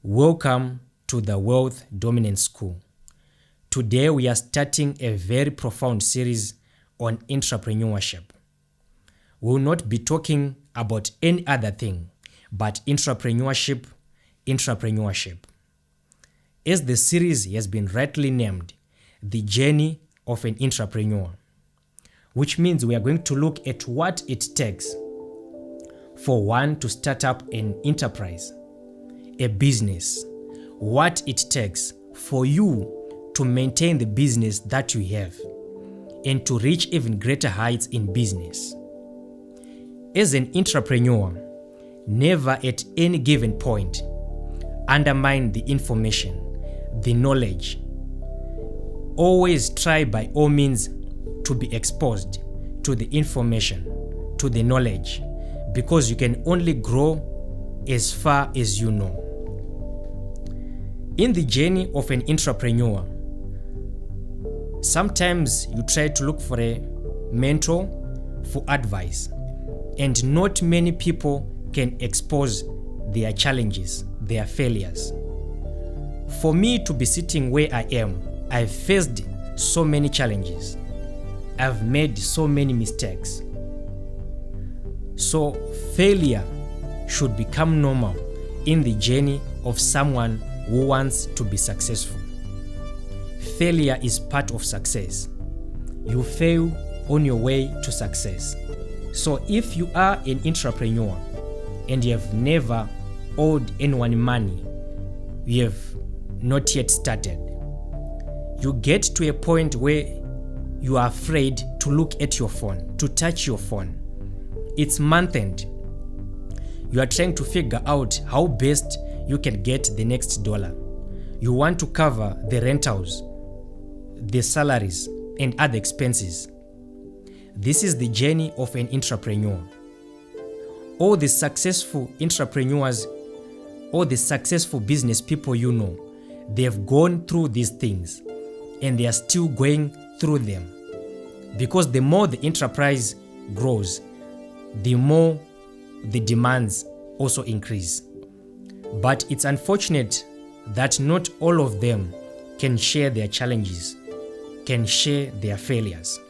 Welcome to the Wealth Dominance School. Today we are starting a very profound series on entrepreneurship. We will not be talking about any other thing but entrepreneurship. As the series has been rightly named, The Journey of an Entrepreneur, which means we are going to look at what it takes for one to start up an enterprise, a business, what it takes for you to maintain the business that you have and to reach even greater heights in business. As an entrepreneur, never at any given point undermine the information, the knowledge. Always try by all means to be exposed to the information, to the knowledge, because you can only grow as far as you know. In the journey of an entrepreneur, sometimes you try to look for a mentor for advice, and not many people can expose their challenges, their failures. For me to be sitting where I am, I've faced so many challenges. I've made so many mistakes. So failure should become normal in the journey of someone who wants to be successful. Failure is part of success. You fail on your way to success. So if you are an entrepreneur and you have never owed anyone money, you have not yet started, you get to a point where you are afraid to look at your phone, to touch your phone. It's month end. You are trying to figure out how best you can get the next dollar. You want to cover the rentals, the salaries, and other expenses. This is the journey of an entrepreneur. All the successful entrepreneurs, all the successful business people you know, they have gone through these things and they are still going through them. Because the more the enterprise grows, the more the demands also increase. But it's unfortunate that not all of them can share their challenges, can share their failures.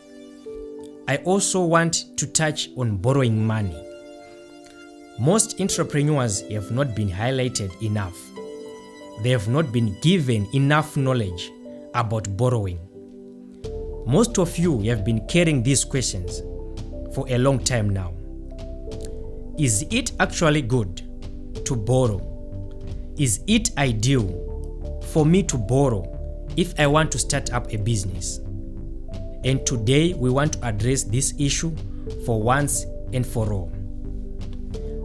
I also want to touch on borrowing money. Most entrepreneurs have not been highlighted enough. They have not been given enough knowledge about borrowing. Most of you have been carrying these questions for a long time now. Is it actually good to borrow? Is it ideal for me to borrow if I want to start up a business? And today we want to address this issue for once and for all.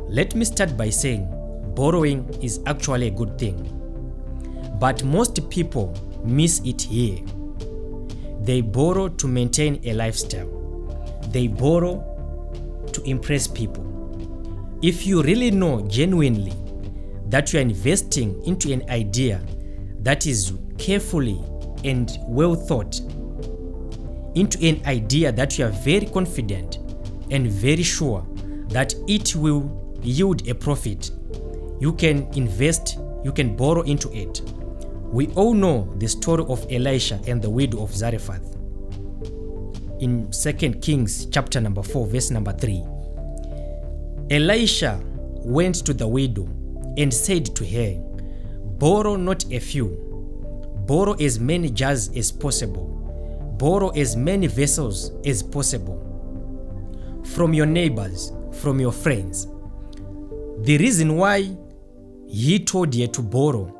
Let me start by saying borrowing is actually a good thing, but most people miss it here. They borrow to maintain a lifestyle. They borrow to impress people. If you really know genuinely that you are investing into an idea that is carefully and well thought, into an idea that you are very confident and very sure that it will yield a profit, you can invest, you can borrow into it. We all know the story of Elisha and the widow of Zarephath in 2 Kings chapter number 4 verse number 3. Elisha went to the widow and said to her, "Borrow not a few, borrow as many jars as possible, borrow as many vessels as possible from your neighbors, from your friends." The reason why he told her to borrow,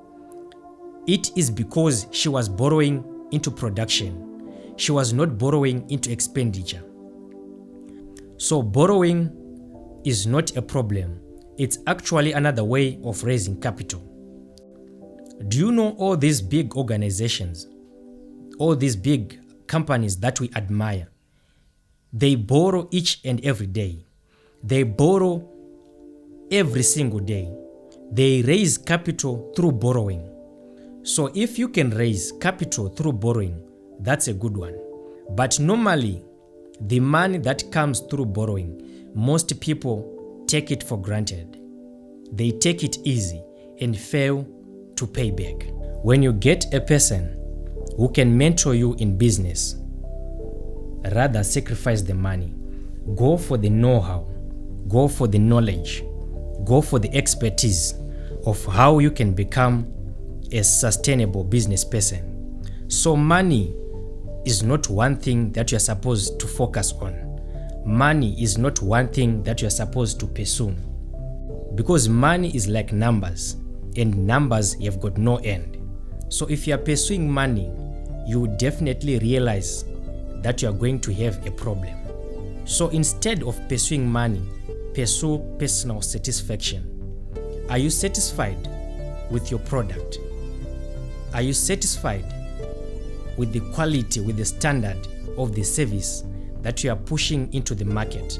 it is because she was borrowing into production. She was not borrowing into expenditure. So borrowing is not a problem. It's actually another way of raising capital. Do you know all these big organizations, all these big companies that we admire? They borrow each and every day. They borrow every single day. They raise capital through borrowing. So if you can raise capital through borrowing, that's a good one. But normally, the money that comes through borrowing, most people take it for granted. They take it easy and fail to pay back. When you get a person who can mentor you in business, rather sacrifice the money. Go for the know-how, go for the knowledge, go for the expertise of how you can become a sustainable business person. So money is not one thing that you're supposed to focus on. Money is not one thing that you're supposed to pursue. Because money is like numbers, and numbers have got no end. So if you are pursuing money, you definitely realize that you are going to have a problem. So instead of pursuing money, pursue personal satisfaction. Are you satisfied with your product? Are you satisfied with the quality, with the standard of the service that you are pushing into the market?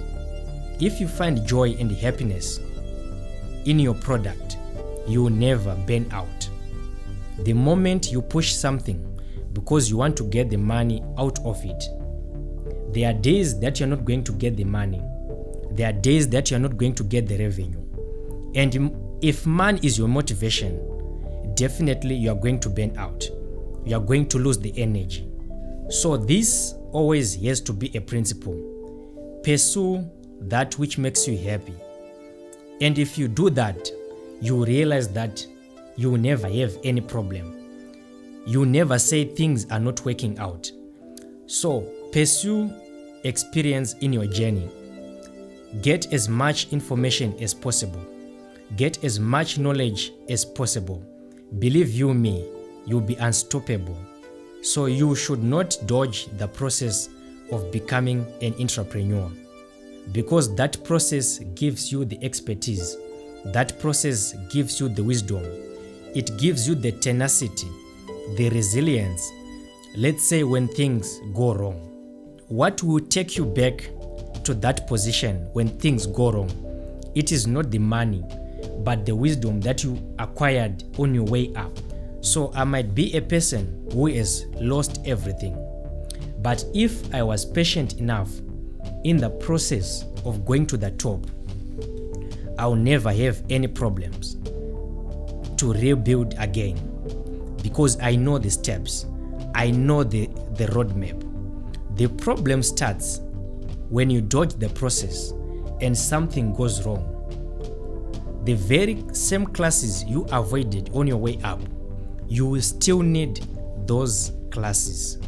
If you find joy and happiness in your product, you will never burn out. The moment you push something because you want to get the money out of it, there are days that you're not going to get the money. There are days that you're not going to get the revenue. And if money is your motivation, definitely you are going to burn out. You are going to lose the energy. So this always has to be a principle. Pursue that which makes you happy. And if you do that, you will realize that you will never have any problem. You will never say things are not working out. So pursue experience in your journey. Get as much information as possible. Get as much knowledge as possible. Believe you me, you'll be unstoppable. So you should not dodge the process of becoming an entrepreneur, because that process gives you the expertise. That process gives you the wisdom. It gives you the tenacity, the resilience. Let's say when things go wrong, what will take you back to that position when things go wrong? It is not the money, but the wisdom that you acquired on your way up. So I might be a person who has lost everything, but if I was patient enough in the process of going to the top, I'll never have any problems to rebuild again, because I know the steps, I know the roadmap. The problem starts when you dodge the process and something goes wrong. The very same classes you avoided on your way up, you will still need those classes.